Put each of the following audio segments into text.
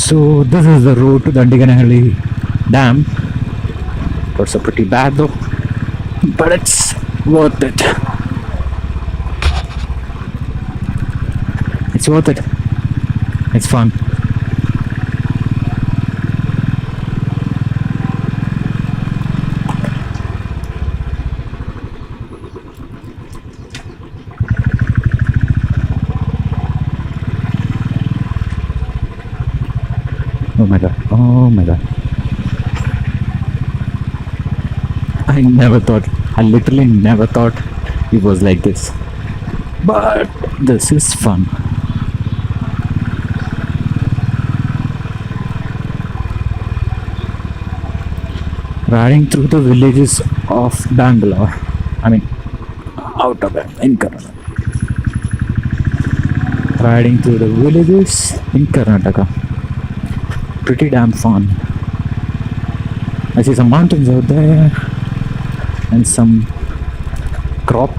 So this is the road to Dandiganahalli Dam. It's pretty bad though, but it's worth it. It's worth it. It's fun. Oh my god. Oh my god. I literally never thought it was like this. But this is fun. Riding through the villages of Bangalore. I mean, out of it, in Karnataka. Riding through the villages in Karnataka. Pretty damn fun. I see some mountains out there and some crop.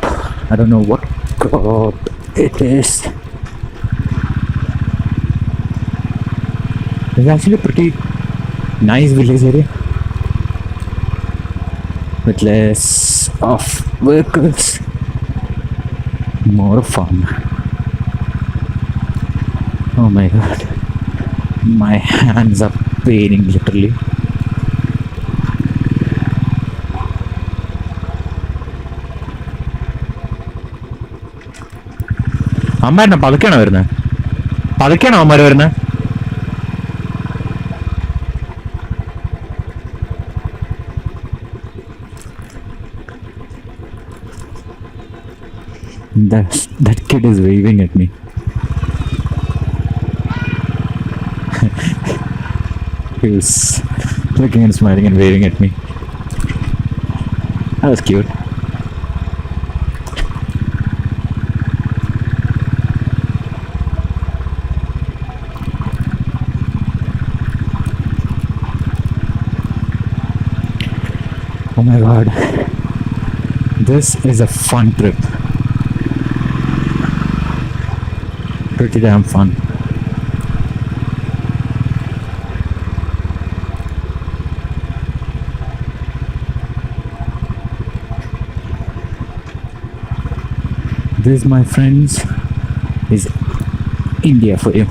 I don't know what crop it is. It's actually a pretty nice village area with less of vehicles, more fun. Oh my god, my hands are paining literally. അമ്മ എന്നെ പതുക്കെയാണോ വരുന്നത്? പതുക്കെയാണോ അമ്മ വരുന്നത്? That kid is waving at me. He was looking and smiling and waving at me. That was cute. Oh my god, this is a fun trip. Pretty damn fun. This, my friends, is India for you.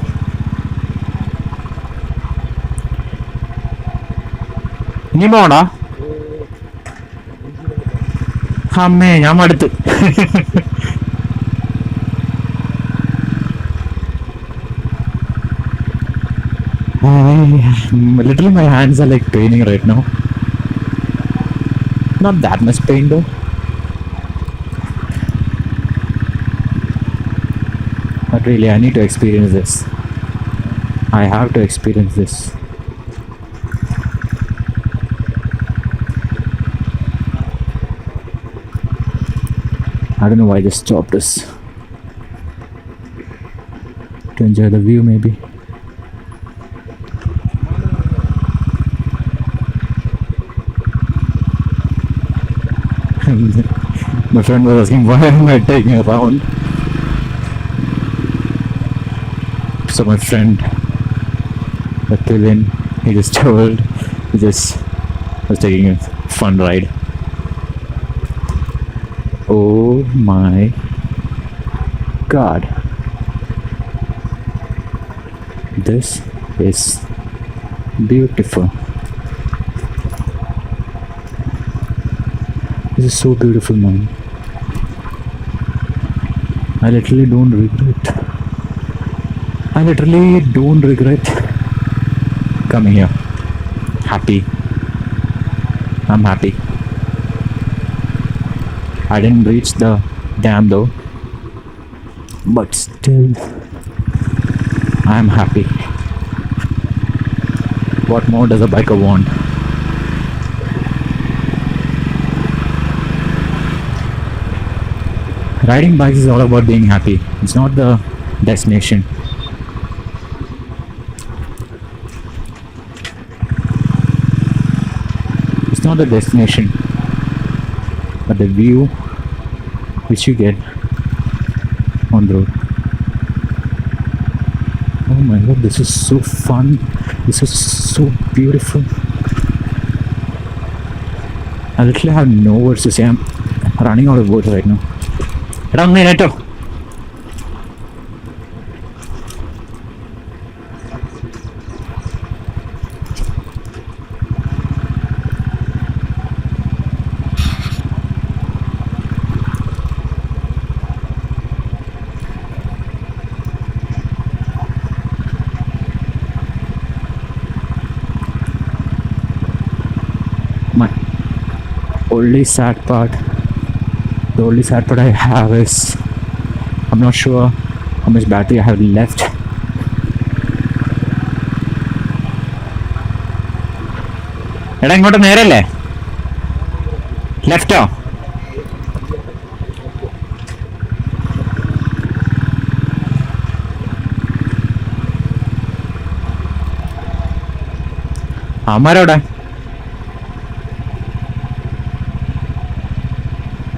നീ പോണോ? അമ്മേ ഞാൻ മടുത്ത്. Literally my hands are like paining right now. Not that much pain though. But really I need to experience this. I have to experience this. I don't know why I just stopped this. To enjoy the view maybe. My friend was asking why am I taking a round. So my friend, Kevin, he just told, he just was taking a fun ride. Oh my god, this is beautiful. This is so beautiful, man. I literally don't regret coming here. Happy. I'm happy. I didn't reach the dam though, but still I'm happy. What more does a biker want? Riding bikes is all about being happy. It's not the destination. It's not the destination, but the view which you get on the road. Oh my god, this is so fun. This is so beautiful. I literally have no words to say. I'm running out of words right now. Run me, Neto. My only sad part, the only sad part I have is I'm not sure how much battery I have left. എടാ ഇങ്ങോട്ട് നേരല്ലേ? ലെഫ്റ്റോ? അമ്മാരോടെ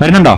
വരുന്നുണ്ടോ?